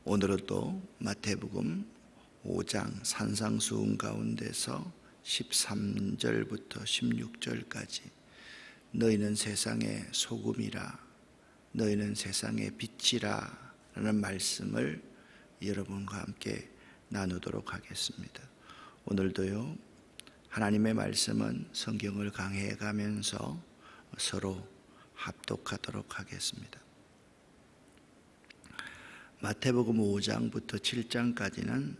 오늘은 또 마태복음 5장 산상수훈 가운데서 13절부터 16절까지 너희는 세상의 소금이라 너희는 세상의 빛이라 라는 말씀을 여러분과 함께 나누도록 하겠습니다. 오늘도요, 하나님의 말씀은 성경을 강해해 가면서 서로 합독하도록 하겠습니다. 마태복음 5장부터 7장까지는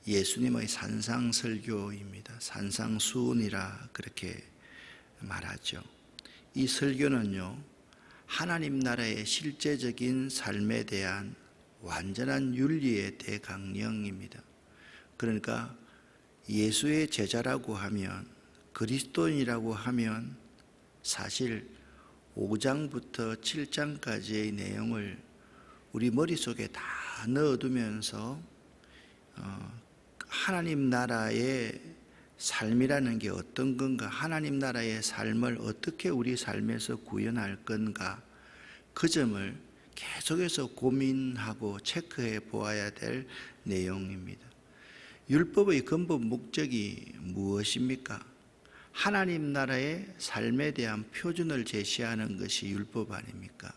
예수님의 산상설교입니다. 산상수훈이라 그렇게 말하죠. 이 설교는요, 하나님 나라의 실제적인 삶에 대한 완전한 윤리의 대강령입니다. 그러니까 예수의 제자라고 하면, 그리스도인이라고 하면 사실 5장부터 7장까지의 내용을 우리 머릿속에 다 넣어두면서 하나님 나라의 삶이라는 게 어떤 건가, 하나님 나라의 삶을 어떻게 우리 삶에서 구현할 건가, 그 점을 계속해서 고민하고 체크해 보아야 될 내용입니다. 율법의 근본 목적이 무엇입니까? 하나님 나라의 삶에 대한 표준을 제시하는 것이 율법 아닙니까?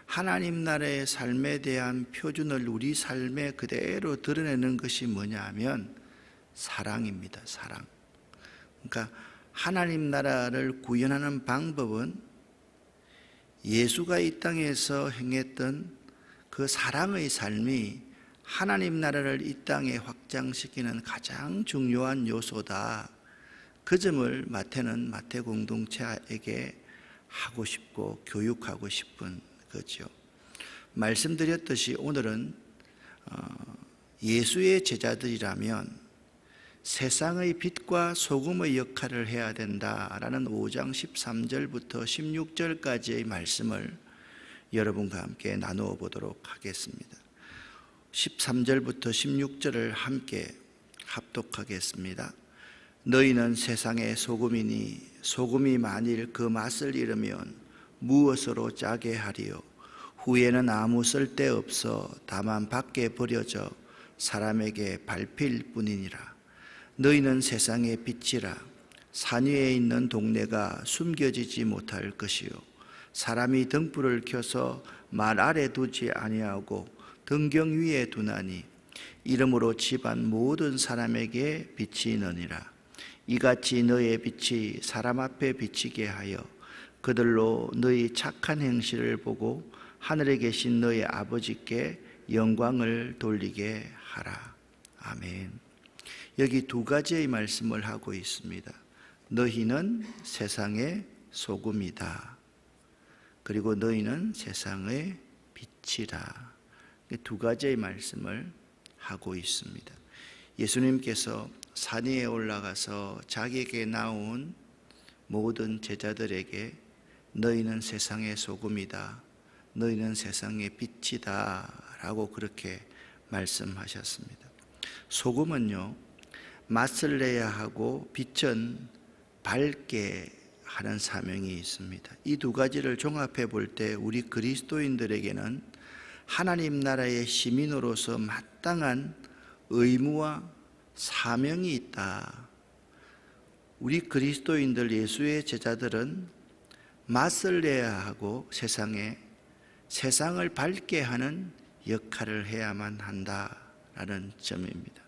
하나님 나라의 삶에 대한 표준을 우리 삶에 그대로 드러내는 것이 뭐냐 하면 사랑입니다. 사랑. 그러니까 하나님 나라를 구현하는 방법은 예수가 이 땅에서 행했던 그 사랑의 삶이 하나님 나라를 이 땅에 확장시키는 가장 중요한 요소다. 그 점을 마태는 마태 공동체에게 하고 싶고 교육하고 싶은 거죠. 말씀드렸듯이 오늘은 예수의 제자들이라면 세상의 빛과 소금의 역할을 해야 된다라는 5장 13절부터 16절까지의 말씀을 여러분과 함께 나누어 보도록 하겠습니다. 13절부터 16절을 함께 합독하겠습니다. 너희는 세상의 소금이니 소금이 만일 그 맛을 잃으면 무엇으로 짜게 하리요? 후에는 아무 쓸데없어 다만 밖에 버려져 사람에게 밟힐 뿐이니라. 너희는 세상의 빛이라. 산 위에 있는 동네가 숨겨지지 못할 것이요, 사람이 등불을 켜서 말 아래 두지 아니하고 등경 위에 두나니 이러므로 집안 모든 사람에게 빛이 너니라. 이같이 너의 빛이 사람 앞에 비치게 하여 그들로 너희 착한 행실을 보고 하늘에 계신 너희 아버지께 영광을 돌리게 하라. 아멘. 여기 두 가지의 말씀을 하고 있습니다. 너희는 세상의 소금이다. 그리고 너희는 세상의 빛이라. 두 가지의 말씀을 하고 있습니다. 예수님께서 산 위에 올라가서 자기에게 나온 모든 제자들에게 너희는 세상의 소금이다, 너희는 세상의 빛이다 라고 그렇게 말씀하셨습니다. 소금은요, 맛을 내야 하고 빛은 밝게 하는 사명이 있습니다. 이 두 가지를 종합해 볼 때 우리 그리스도인들에게는 하나님 나라의 시민으로서 마땅한 의무와 사명이 있다. 우리 그리스도인들, 예수의 제자들은 맛을 내야 하고 세상을 밝게 하는 역할을 해야만 한다라는 점입니다.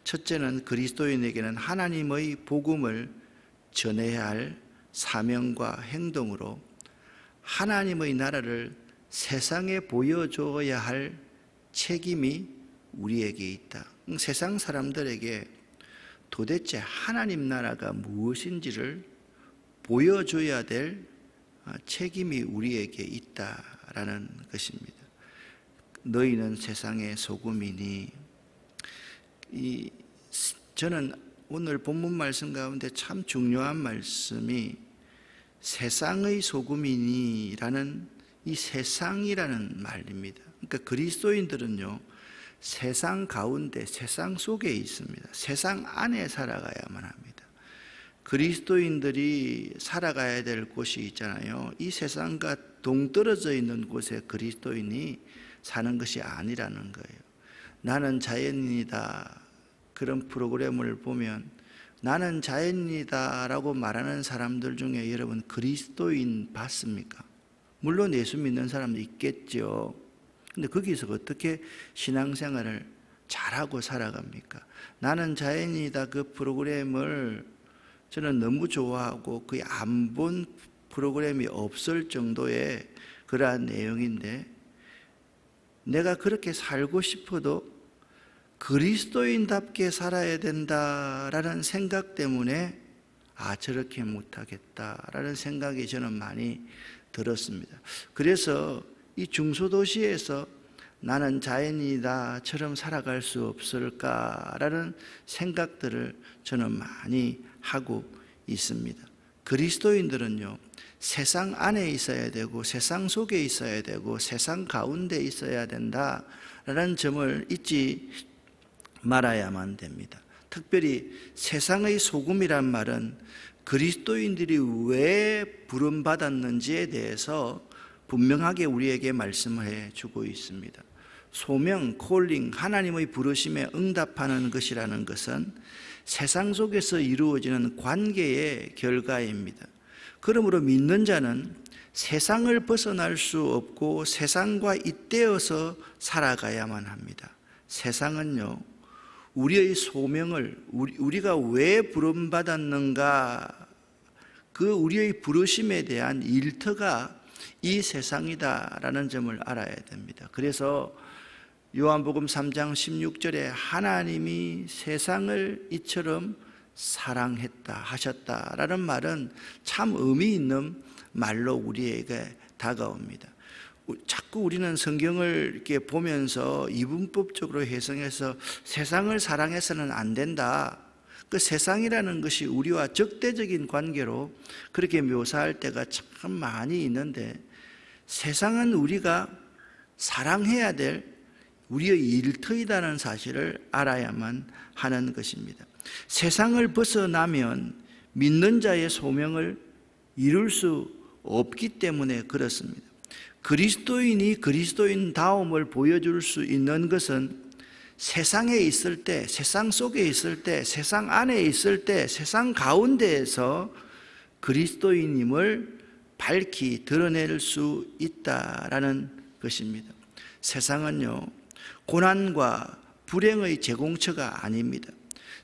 첫째는 그리스도인에게는 하나님의 복음을 전해야 할 사명과 행동으로 하나님의 나라를 세상에 보여줘야 할 책임이 우리에게 있다. 세상 사람들에게 도대체 하나님 나라가 무엇인지를 보여줘야 될 책임이 우리에게 있다라는 것입니다. 너희는 세상의 소금이니, 저는 오늘 본문 말씀 가운데 참 중요한 말씀이 세상의 소금이니라는 이 세상이라는 말입니다. 그러니까 그리스도인들은요, 세상 가운데, 세상 속에 있습니다. 세상 안에 살아가야만 합니다. 그리스도인들이 살아가야 될 곳이 있잖아요. 이 세상과 동떨어져 있는 곳에 그리스도인이 사는 것이 아니라는 거예요. 나는 자연인이다 그런 프로그램을 보면 나는 자연인이다 라고 말하는 사람들 중에 여러분 그리스도인 봤습니까? 물론 예수 믿는 사람도 있겠죠. 근데 거기서 어떻게 신앙생활을 잘하고 살아갑니까? 나는 자연인이다 그 프로그램을 저는 너무 좋아하고 거의 안 본 프로그램이 없을 정도의 그러한 내용인데, 내가 그렇게 살고 싶어도 그리스도인답게 살아야 된다라는 생각 때문에 저렇게 못하겠다라는 생각이 저는 많이 들었습니다. 그래서 이 중소도시에서 나는 자연이다처럼 살아갈 수 없을까라는 생각들을 저는 많이 하고 있습니다. 그리스도인들은요, 세상 안에 있어야 되고 세상 속에 있어야 되고 세상 가운데 있어야 된다라는 점을 잊지 말아야만 됩니다. 특별히 세상의 소금이란 말은 그리스도인들이 왜 부름받았는지에 대해서 분명하게 우리에게 말씀을 해주고 있습니다. 소명, 콜링, 하나님의 부르심에 응답하는 것이라는 것은 세상 속에서 이루어지는 관계의 결과입니다. 그러므로 믿는 자는 세상을 벗어날 수 없고 세상과 잇대어서 살아가야만 합니다. 세상은요, 우리의 소명을, 우리가 왜 부름받았는가, 그 우리의 부르심에 대한 일터가 이 세상이다라는 점을 알아야 됩니다. 그래서 요한복음 3장 16절에 하나님이 세상을 이처럼 사랑했다 하셨다라는 말은 참 의미 있는 말로 우리에게 다가옵니다. 자꾸 우리는 성경을 이렇게 보면서 이분법적으로 해석해서 세상을 사랑해서는 안 된다, 그 세상이라는 것이 우리와 적대적인 관계로 그렇게 묘사할 때가 참 많이 있는데, 세상은 우리가 사랑해야 될 우리의 일터이다는 사실을 알아야만 하는 것입니다. 세상을 벗어나면 믿는 자의 소명을 이룰 수 없기 때문에 그렇습니다. 그리스도인이 그리스도인다움을 보여줄 수 있는 것은 세상에 있을 때, 세상 속에 있을 때, 세상 안에 있을 때, 세상 가운데에서 그리스도인임을 밝히 드러낼 수 있다라는 것입니다. 세상은요, 고난과 불행의 제공처가 아닙니다.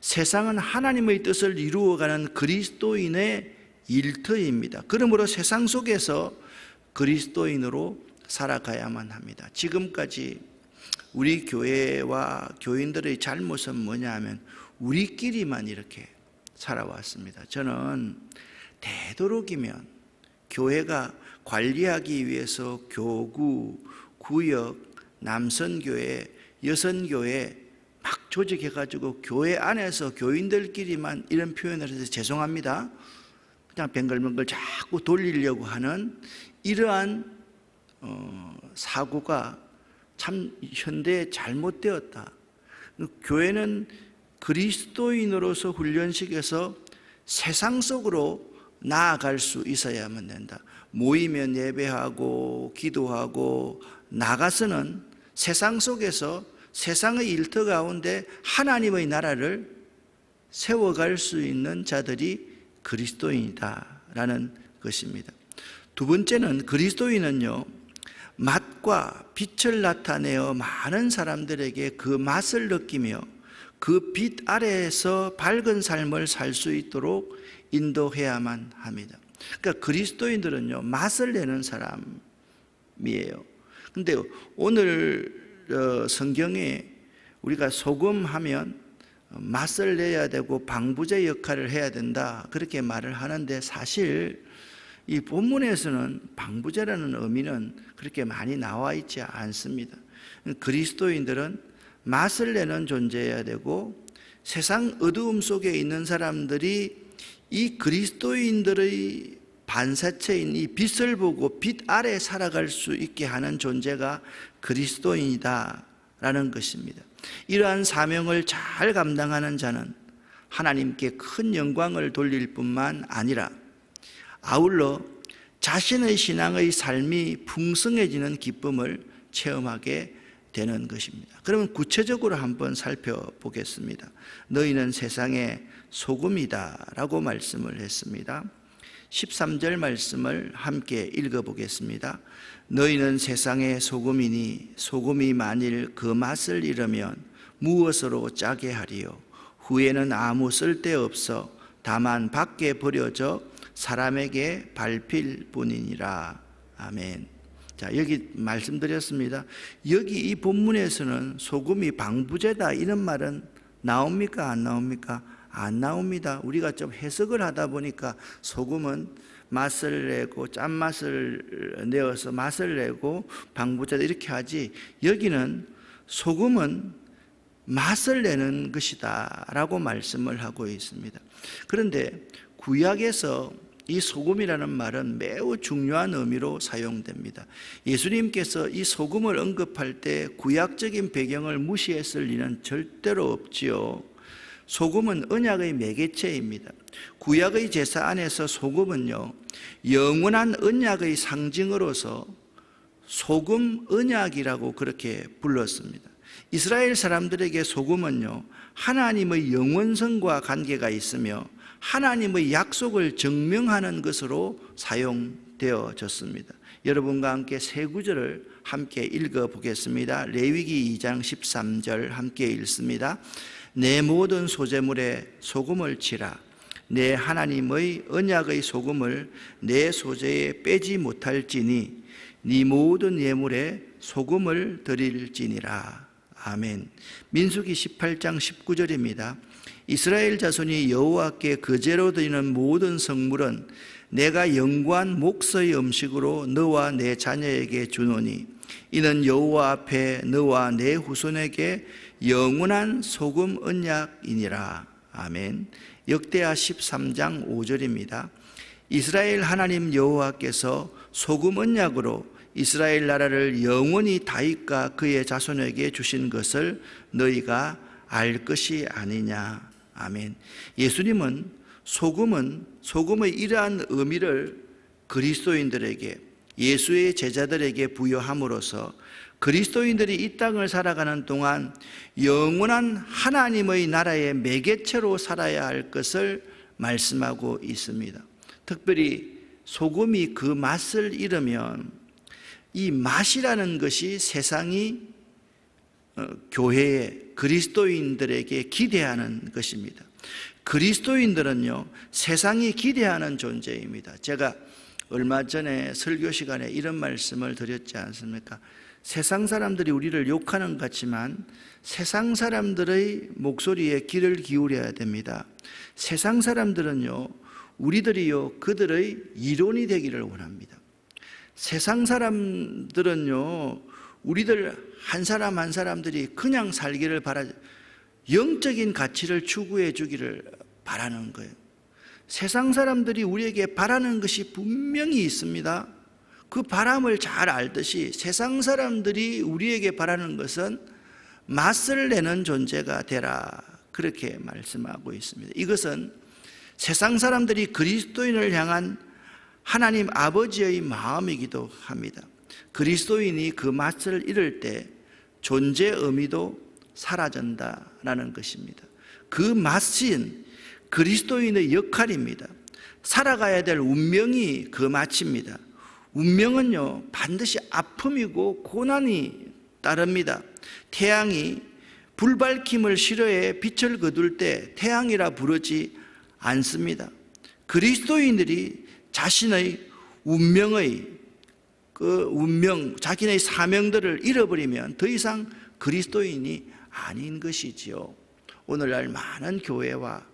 세상은 하나님의 뜻을 이루어가는 그리스도인의 일터입니다. 그러므로 세상 속에서 그리스도인으로 살아가야만 합니다. 지금까지 우리 교회와 교인들의 잘못은 뭐냐 하면 우리끼리만 이렇게 살아왔습니다. 저는 되도록이면 교회가 관리하기 위해서 교구, 구역, 남선교회, 여선교회 막 조직해가지고 교회 안에서 교인들끼리만 이런 표현을 해서 죄송합니다, 그냥 뱅글뱅글 자꾸 돌리려고 하는 이러한 사고가 참 현대에 잘못되었다. 교회는 그리스도인으로서 훈련시켜서 세상 속으로 나아갈 수 있어야만 된다. 모이면 예배하고 기도하고 나가서는 세상 속에서 세상의 일터 가운데 하나님의 나라를 세워갈 수 있는 자들이 그리스도인이다라는 것입니다. 두 번째는 그리스도인은요, 맛과 빛을 나타내어 많은 사람들에게 그 맛을 느끼며 그 빛 아래에서 밝은 삶을 살 수 있도록 인도해야만 합니다. 그러니까 그리스도인들은요, 맛을 내는 사람이에요. 근데 오늘 성경에 우리가 소금하면 맛을 내야 되고 방부제 역할을 해야 된다 그렇게 말을 하는데, 사실 이 본문에서는 방부제라는 의미는 그렇게 많이 나와 있지 않습니다. 그리스도인들은 맛을 내는 존재여야 되고, 세상 어두움 속에 있는 사람들이 이 그리스도인들의 반사체인 이 빛을 보고 빛 아래 살아갈 수 있게 하는 존재가 그리스도인이다라는 것입니다. 이러한 사명을 잘 감당하는 자는 하나님께 큰 영광을 돌릴 뿐만 아니라 아울러 자신의 신앙의 삶이 풍성해지는 기쁨을 체험하게 되는 것입니다. 그러면 구체적으로 한번 살펴보겠습니다. 너희는 세상의 소금이다 라고 말씀을 했습니다. 13절 말씀을 함께 읽어보겠습니다. 너희는 세상의 소금이니 소금이 만일 그 맛을 잃으면 무엇으로 짜게 하리요? 후에는 아무 쓸데없어 다만 밖에 버려져 사람에게 밟힐 뿐이니라. 아멘. 자, 여기 말씀드렸습니다. 여기 이 본문에서는 소금이 방부제다 이런 말은 나옵니까? 안 나옵니까? 안 나옵니다. 우리가 좀 해석을 하다 보니까 소금은 맛을 내고 짠맛을 내어서 맛을 내고 방부제다 이렇게 하지, 여기는 소금은 맛을 내는 것이다 라고 말씀을 하고 있습니다. 그런데 구약에서 이 소금이라는 말은 매우 중요한 의미로 사용됩니다. 예수님께서 이 소금을 언급할 때 구약적인 배경을 무시했을 리는 절대로 없지요. 소금은 언약의 매개체입니다. 구약의 제사 안에서 소금은요, 영원한 언약의 상징으로서 소금 언약이라고 그렇게 불렀습니다. 이스라엘 사람들에게 소금은요, 하나님의 영원성과 관계가 있으며 하나님의 약속을 증명하는 것으로 사용되어졌습니다. 여러분과 함께 세 구절을 함께 읽어보겠습니다. 레위기 2장 13절 함께 읽습니다. 내 모든 소재물에 소금을 치라. 내 하나님의 언약의 소금을 내 소재에 빼지 못할지니 네 모든 예물에 소금을 드릴지니라. 아멘. 민수기 18장 19절입니다. 이스라엘 자손이 여호와께 거제로 드리는 모든 성물은 내가 영구한 목서의 음식으로 너와 내 자녀에게 주노니 이는 여호와 앞에 너와 내 후손에게 영원한 소금 언약이니라. 아멘. 역대하 13장 5절입니다. 이스라엘 하나님 여호와께서 소금 언약으로 이스라엘 나라를 영원히 다윗과 그의 자손에게 주신 것을 너희가 알 것이 아니냐. 아멘. 예수님은 소금의 이러한 의미를 그리스도인들에게, 예수의 제자들에게 부여함으로써 그리스도인들이 이 땅을 살아가는 동안 영원한 하나님의 나라의 매개체로 살아야 할 것을 말씀하고 있습니다. 특별히 소금이 그 맛을 잃으면 이 맛이라는 것이 세상이 교회에, 그리스도인들에게 기대하는 것입니다. 그리스도인들은요, 세상이 기대하는 존재입니다. 제가 얼마 전에 설교 시간에 이런 말씀을 드렸지 않습니까? 세상 사람들이 우리를 욕하는 것 같지만 세상 사람들의 목소리에 귀를 기울여야 됩니다. 세상 사람들은요, 우리들이요, 그들의 이론이 되기를 원합니다. 세상 사람들은요, 우리들 한 사람 한 사람들이 그냥 살기를 바라지, 영적인 가치를 추구해 주기를 바라는 거예요. 세상 사람들이 우리에게 바라는 것이 분명히 있습니다. 그 바람을 잘 알듯이 세상 사람들이 우리에게 바라는 것은 맛을 내는 존재가 되라, 그렇게 말씀하고 있습니다. 이것은 세상 사람들이 그리스도인을 향한 하나님 아버지의 마음이기도 합니다. 그리스도인이 그 맛을 잃을 때 존재 의미도 사라진다라는 것입니다. 그 맛은 그리스도인의 역할입니다. 살아가야 될 운명이 그 맛입니다. 운명은요, 반드시 아픔이고 고난이 따릅니다. 태양이 불밝힘을 싫어해 빛을 거둘 때 태양이라 부르지 않습니다. 그리스도인들이 자신의 자기네 사명들을 잃어버리면 더 이상 그리스도인이 아닌 것이지요. 오늘날 많은 교회와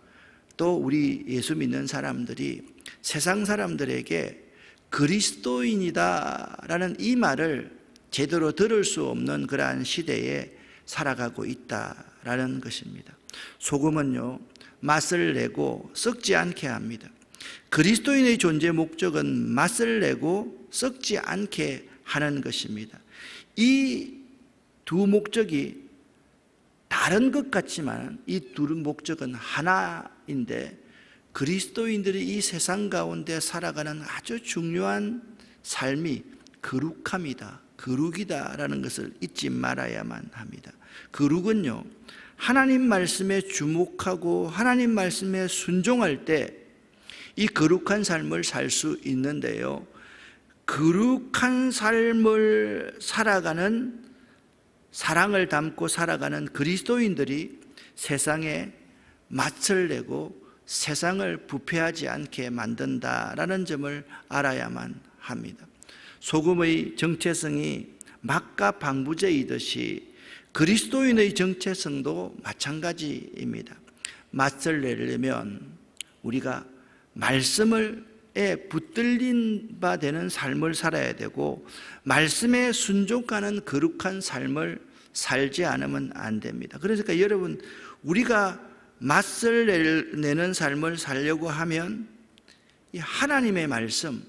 또 우리 예수 믿는 사람들이 세상 사람들에게 그리스도인이다라는 이 말을 제대로 들을 수 없는 그러한 시대에 살아가고 있다라는 것입니다. 소금은요, 맛을 내고 썩지 않게 합니다. 그리스도인의 존재 목적은 맛을 내고 썩지 않게 하는 것입니다. 이 두 목적이 다른 것 같지만 이 두 목적은 하나인데, 그리스도인들이 이 세상 가운데 살아가는 아주 중요한 삶이 거룩함이다, 거룩이다라는 것을 잊지 말아야만 합니다. 거룩은요, 하나님 말씀에 주목하고 하나님 말씀에 순종할 때 이 거룩한 삶을 살 수 있는데요, 거룩한 삶을 살아가는, 사랑을 담고 살아가는 그리스도인들이 세상에 맛을 내고 세상을 부패하지 않게 만든다라는 점을 알아야만 합니다. 소금의 정체성이 막과 방부제이듯이 그리스도인의 정체성도 마찬가지입니다. 맛을 내려면 우리가 말씀에 붙들린 바 되는 삶을 살아야 되고, 말씀에 순종하는 거룩한 삶을 살지 않으면 안 됩니다. 그러니까 여러분, 우리가 맛을 내는 삶을 살려고 하면 이 하나님의 말씀,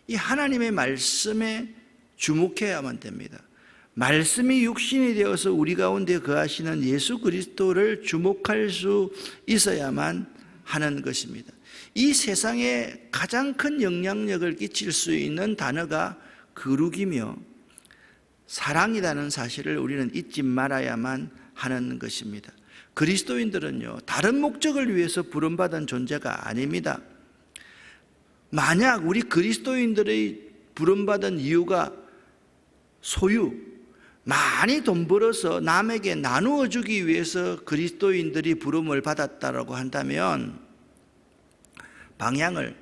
이 하나님의 말씀에 주목해야만 됩니다. 말씀이 육신이 되어서 우리 가운데 거하시는 예수 그리스도를 주목할 수 있어야만 하는 것입니다. 이 세상에 가장 큰 영향력을 끼칠 수 있는 단어가 거룩이며 사랑이라는 사실을 우리는 잊지 말아야만 하는 것입니다. 그리스도인들은요, 다른 목적을 위해서 부름받은 존재가 아닙니다. 만약 우리 그리스도인들의 부름받은 이유가 소유, 많이 돈 벌어서 남에게 나누어 주기 위해서 그리스도인들이 부름을 받았다라고 한다면 방향을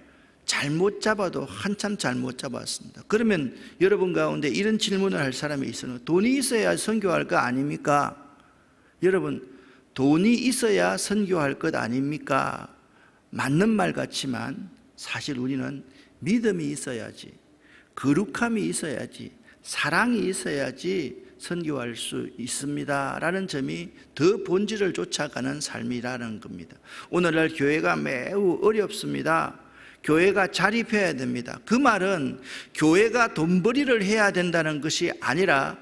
잘못 잡아도 한참 잘못 잡았습니다. 그러면 여러분 가운데 이런 질문을 할 사람이 있어요. 돈이 있어야 선교할 것 아닙니까? 여러분, 돈이 있어야 선교할 것 아닙니까? 맞는 말 같지만 사실 우리는 믿음이 있어야지, 거룩함이 있어야지, 사랑이 있어야지 선교할 수 있습니다 라는 점이 더 본질을 쫓아가는 삶이라는 겁니다. 오늘날 교회가 매우 어렵습니다. 교회가 자립해야 됩니다. 그 말은 교회가 돈벌이를 해야 된다는 것이 아니라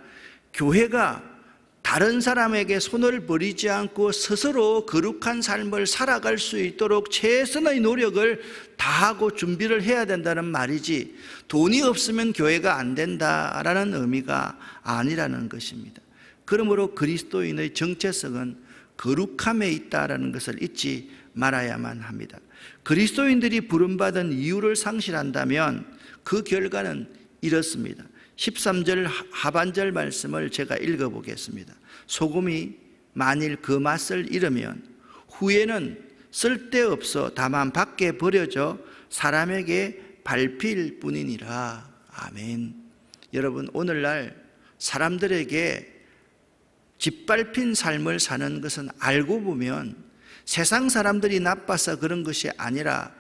교회가 다른 사람에게 손을 버리지 않고 스스로 거룩한 삶을 살아갈 수 있도록 최선의 노력을 다하고 준비를 해야 된다는 말이지, 돈이 없으면 교회가 안 된다라는 의미가 아니라는 것입니다. 그러므로 그리스도인의 정체성은 거룩함에 있다라는 것을 잊지 말아야만 합니다. 그리스도인들이 부름받은 이유를 상실한다면 그 결과는 이렇습니다. 13절 하반절 말씀을 제가 읽어보겠습니다. 소금이 만일 그 맛을 잃으면 후에는 쓸데없어 다만 밖에 버려져 사람에게 밟힐 뿐이니라. 아멘. 여러분, 오늘날 사람들에게 짓밟힌 삶을 사는 것은 알고 보면 세상 사람들이 나빠서 그런 것이 아니라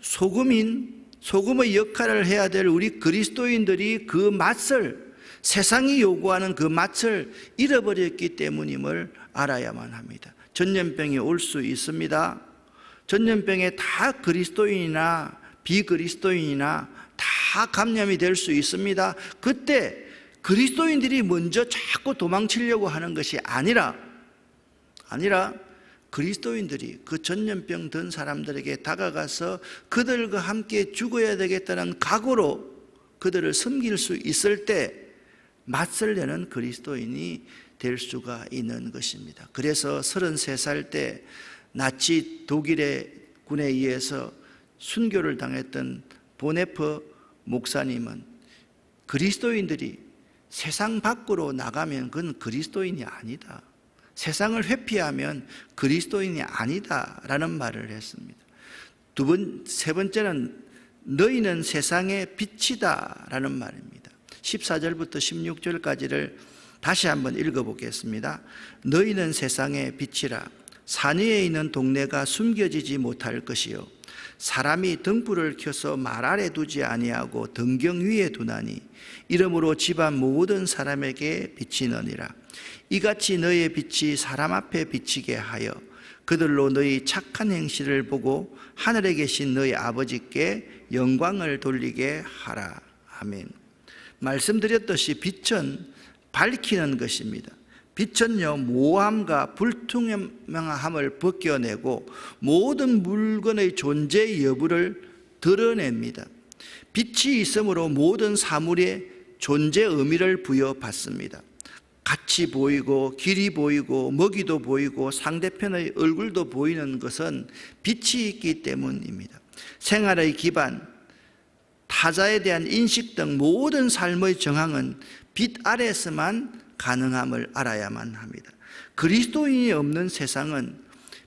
소금의 역할을 해야 될 우리 그리스도인들이 그 맛을, 세상이 요구하는 그 맛을 잃어버렸기 때문임을 알아야만 합니다. 전염병이 올 수 있습니다. 전염병에 다 그리스도인이나 비그리스도인이나 다 감염이 될 수 있습니다. 그때 그리스도인들이 먼저 자꾸 도망치려고 하는 것이 아니라 그리스도인들이 그 전염병 든 사람들에게 다가가서 그들과 함께 죽어야 되겠다는 각오로 그들을 섬길 수 있을 때 맛을 내는 그리스도인이 될 수가 있는 것입니다. 그래서 33살 때 나치 독일의 군에 의해서 순교를 당했던 보네퍼 목사님은 그리스도인들이 세상 밖으로 나가면 그건 그리스도인이 아니다, 세상을 회피하면 그리스도인이 아니다라는 말을 했습니다. 세 번째는 너희는 세상의 빛이다라는 말입니다. 14절부터 16절까지를 다시 한번 읽어보겠습니다. 너희는 세상의 빛이라. 산 위에 있는 동네가 숨겨지지 못할 것이요 사람이 등불을 켜서 말 아래 두지 아니하고 등경 위에 두나니 이러므로 집안 모든 사람에게 비치느니라. 이같이 너희의 빛이 사람 앞에 비치게 하여 그들로 너희 착한 행실을 보고 하늘에 계신 너희 아버지께 영광을 돌리게 하라. 아멘. 말씀드렸듯이 빛은 밝히는 것입니다. 빛은요, 모함과 불투명함을 벗겨내고 모든 물건의 존재 여부를 드러냅니다. 빛이 있으므로 모든 사물에 존재 의미를 부여받습니다. 같이 보이고 길이 보이고 먹이도 보이고 상대편의 얼굴도 보이는 것은 빛이 있기 때문입니다. 생활의 기반, 타자에 대한 인식 등 모든 삶의 정황은 빛 아래에서만 가능함을 알아야만 합니다. 그리스도인이 없는 세상은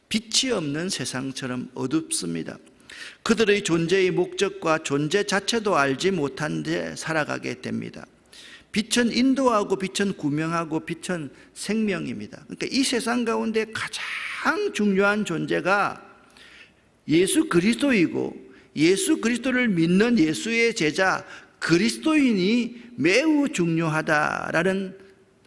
빛이 없는 세상처럼 어둡습니다. 그들의 존재의 목적과 존재 자체도 알지 못한 채 살아가게 됩니다. 빛은 인도하고 빛은 구명하고 빛은 생명입니다. 그러니까 이 세상 가운데 가장 중요한 존재가 예수 그리스도이고, 예수 그리스도를 믿는 예수의 제자 그리스도인이 매우 중요하다라는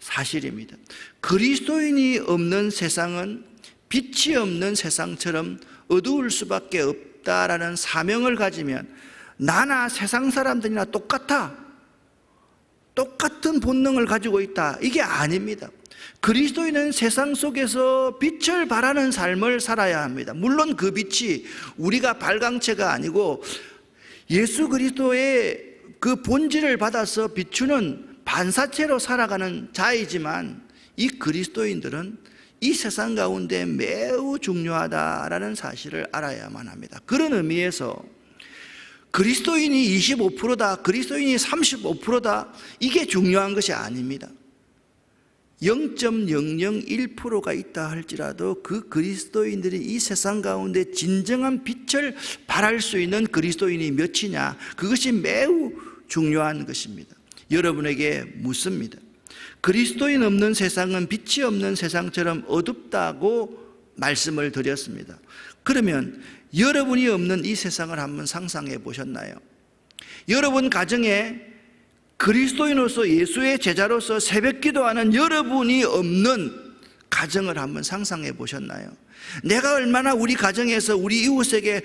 사실입니다. 그리스도인이 없는 세상은 빛이 없는 세상처럼 어두울 수밖에 없다라는 사명을 가지면 나나 세상 사람들이나 똑같은 본능을 가지고 있다, 이게 아닙니다. 그리스도인은 세상 속에서 빛을 발하는 삶을 살아야 합니다. 물론 그 빛이 우리가 발광체가 아니고 예수 그리스도의 그 본질을 받아서 비추는 반사체로 살아가는 자이지만, 이 그리스도인들은 이 세상 가운데 매우 중요하다라는 사실을 알아야만 합니다. 그런 의미에서 그리스도인이 25%다, 그리스도인이 35%다, 이게 중요한 것이 아닙니다. 0.001%가 있다 할지라도 그 그리스도인들이 이 세상 가운데 진정한 빛을 발할 수 있는 그리스도인이 몇이냐, 그것이 매우 중요한 것입니다. 여러분에게 묻습니다. 그리스도인 없는 세상은 빛이 없는 세상처럼 어둡다고 말씀을 드렸습니다. 그러면 여러분이 없는 이 세상을 한번 상상해 보셨나요? 여러분 가정에 그리스도인으로서 예수의 제자로서 새벽 기도하는 여러분이 없는 가정을 한번 상상해 보셨나요? 내가 얼마나 우리 가정에서 우리 이웃에게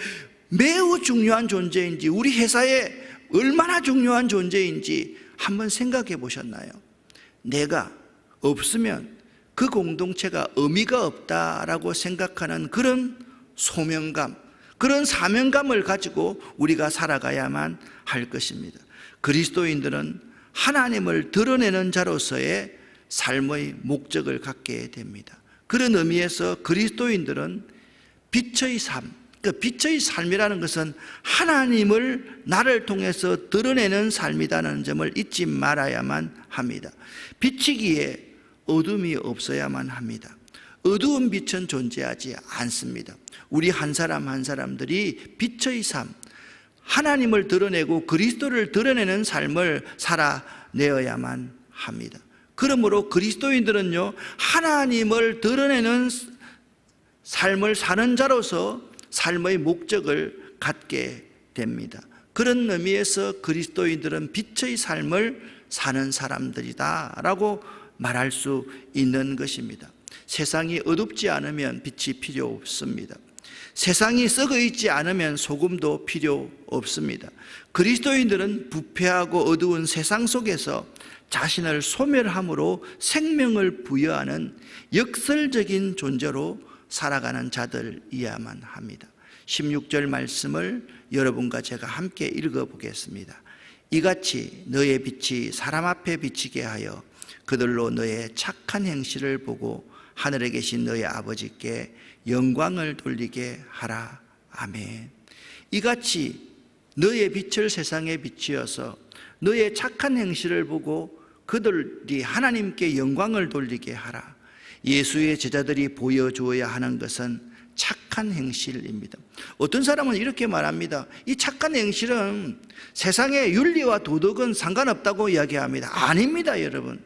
매우 중요한 존재인지, 우리 회사에 얼마나 중요한 존재인지 한번 생각해 보셨나요? 내가 없으면 그 공동체가 의미가 없다라고 생각하는 그런 소명감, 그런 사명감을 가지고 우리가 살아가야만 할 것입니다. 그리스도인들은 하나님을 드러내는 자로서의 삶의 목적을 갖게 됩니다. 그런 의미에서 그리스도인들은 빛의 삶, 그 빛의 삶이라는 것은 하나님을 나를 통해서 드러내는 삶이라는 점을 잊지 말아야만 합니다. 빛이기에 어둠이 없어야만 합니다. 어두운 빛은 존재하지 않습니다. 우리 한 사람 한 사람들이 빛의 삶, 하나님을 드러내고 그리스도를 드러내는 삶을 살아내어야만 합니다. 그러므로 그리스도인들은요, 하나님을 드러내는 삶을 사는 자로서 삶의 목적을 갖게 됩니다. 그런 의미에서 그리스도인들은 빛의 삶을 사는 사람들이다 라고 말할 수 있는 것입니다. 세상이 어둡지 않으면 빛이 필요 없습니다. 세상이 썩어 있지 않으면 소금도 필요 없습니다. 그리스도인들은 부패하고 어두운 세상 속에서 자신을 소멸함으로 생명을 부여하는 역설적인 존재로 살아가는 자들이야만 합니다. 16절 말씀을 여러분과 제가 함께 읽어보겠습니다. 이같이 너의 빛이 사람 앞에 비치게 하여 그들로 너의 착한 행실을 보고 하늘에 계신 너의 아버지께 영광을 돌리게 하라. 아멘. 이같이 너의 빛을 세상에 비추어서 너의 착한 행실을 보고 그들이 하나님께 영광을 돌리게 하라. 예수의 제자들이 보여주어야 하는 것은 착한 행실입니다. 어떤 사람은 이렇게 말합니다. 이 착한 행실은 세상의 윤리와 도덕은 상관없다고 이야기합니다. 아닙니다, 여러분.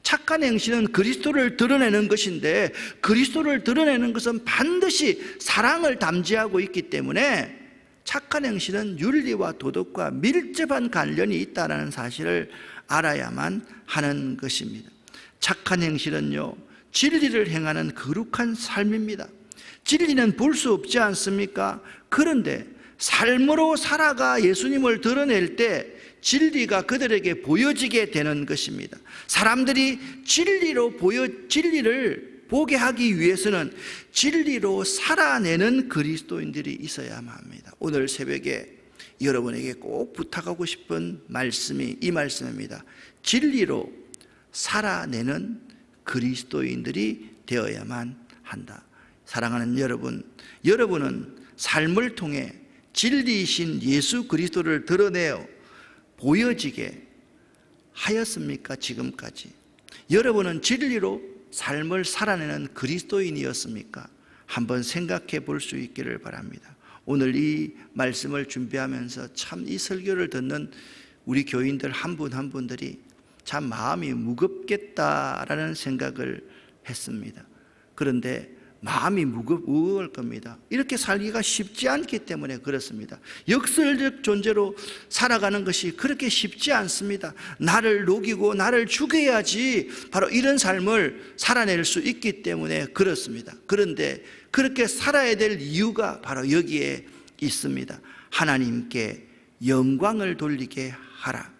착한 행실은 그리스도를 드러내는 것인데, 그리스도를 드러내는 것은 반드시 사랑을 담지하고 있기 때문에 착한 행실은 윤리와 도덕과 밀접한 관련이 있다는 사실을 알아야만 하는 것입니다. 착한 행실은요, 진리를 행하는 거룩한 삶입니다. 진리는 볼 수 없지 않습니까? 그런데 삶으로 살아가 예수님을 드러낼 때 진리가 그들에게 보여지게 되는 것입니다. 사람들이 진리를 보게 하기 위해서는 진리로 살아내는 그리스도인들이 있어야만 합니다. 오늘 새벽에 여러분에게 꼭 부탁하고 싶은 말씀이 이 말씀입니다. 진리로 살아내는 그리스도인들이 되어야만 한다. 사랑하는 여러분, 여러분은 삶을 통해 진리이신 예수 그리스도를 드러내어 보여지게 하였습니까? 지금까지 여러분은 진리로 삶을 살아내는 그리스도인이었습니까? 한번 생각해 볼 수 있기를 바랍니다. 오늘 이 말씀을 준비하면서 참 이 설교를 듣는 우리 교인들 한 분 한 분들이 참 마음이 무겁겠다라는 생각을 했습니다. 그런데 마음이 무거울 겁니다. 이렇게 살기가 쉽지 않기 때문에 그렇습니다. 역설적 존재로 살아가는 것이 그렇게 쉽지 않습니다. 나를 녹이고 나를 죽여야지 바로 이런 삶을 살아낼 수 있기 때문에 그렇습니다. 그런데 그렇게 살아야 될 이유가 바로 여기에 있습니다. 하나님께 영광을 돌리게 하라.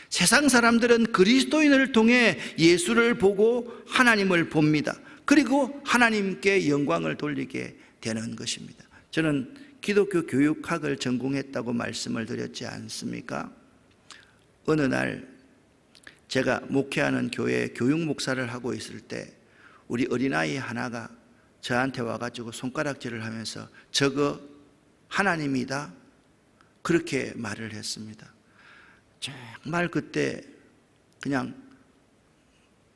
세상 사람들은 그리스도인을 통해 예수를 보고 하나님을 봅니다. 그리고 하나님께 영광을 돌리게 되는 것입니다. 저는 기독교 교육학을 전공했다고 말씀을 드렸지 않습니까? 어느 날 제가 목회하는 교회에 교육 목사를 하고 있을 때 우리 어린아이 하나가 저한테 와가지고 손가락질을 하면서 저거 하나님이다 그렇게 말을 했습니다. 정말 그때 그냥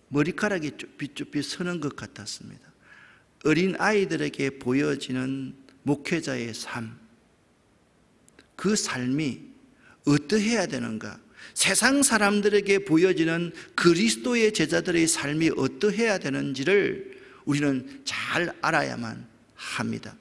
머리카락이 쭈삣쭈삣 서는 것 같았습니다. 어린 아이들에게 보여지는 목회자의 삶, 그 삶이 어떠해야 되는가? 세상 사람들에게 보여지는 그리스도의 제자들의 삶이 어떠해야 되는지를 우리는 잘 알아야만 합니다.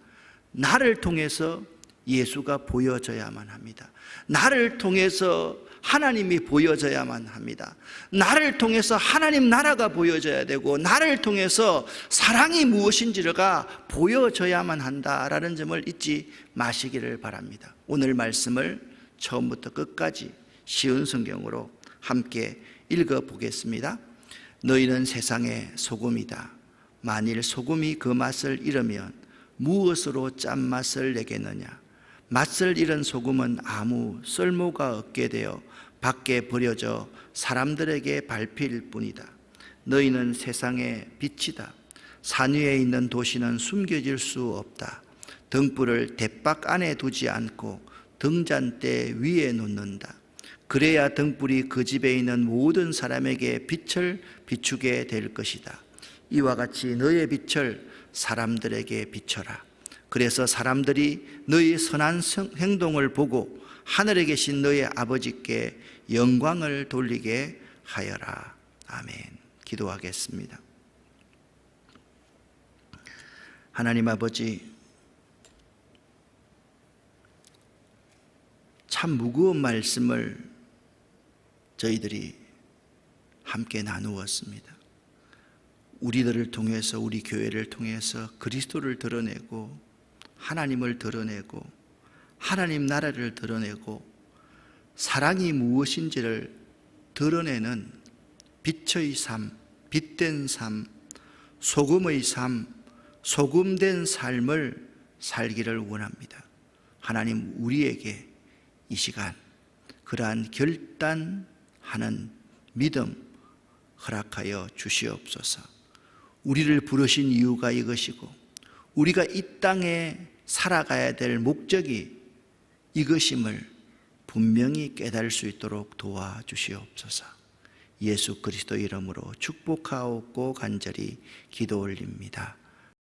나를 통해서 예수가 보여져야만 합니다. 나를 통해서 하나님이 보여져야만 합니다. 나를 통해서 하나님 나라가 보여져야 되고 나를 통해서 사랑이 무엇인지가 보여져야만 한다라는 점을 잊지 마시기를 바랍니다. 오늘 말씀을 처음부터 끝까지 쉬운 성경으로 함께 읽어보겠습니다. 너희는 세상의 소금이다. 만일 소금이 그 맛을 잃으면 무엇으로 짠맛을 내겠느냐? 맛을 잃은 소금은 아무 쓸모가 없게 되어 밖에 버려져 사람들에게 밟힐 뿐이다. 너희는 세상의 빛이다. 산 위에 있는 도시는 숨겨질 수 없다. 등불을 돛박 안에 두지 않고 등잔대 위에 놓는다. 그래야 등불이 그 집에 있는 모든 사람에게 빛을 비추게 될 것이다. 이와 같이 너의 빛을 사람들에게 비춰라. 그래서 사람들이 너의 선한 행동을 보고 하늘에 계신 너의 아버지께 영광을 돌리게 하여라. 아멘. 기도하겠습니다. 하나님 아버지, 참 무거운 말씀을 저희들이 함께 나누었습니다. 우리들을 통해서, 우리 교회를 통해서 그리스도를 드러내고 하나님을 드러내고 하나님 나라를 드러내고 사랑이 무엇인지를 드러내는 빛의 삶, 빛된 삶, 소금의 삶, 소금된 삶을 살기를 원합니다. 하나님, 우리에게 이 시간 그러한 결단하는 믿음 허락하여 주시옵소서. 우리를 부르신 이유가 이것이고 우리가 이 땅에 살아가야 될 목적이 이것임을 분명히 깨달을 수 있도록 도와주시옵소서. 예수 그리스도 이름으로 축복하옵고 간절히 기도 올립니다.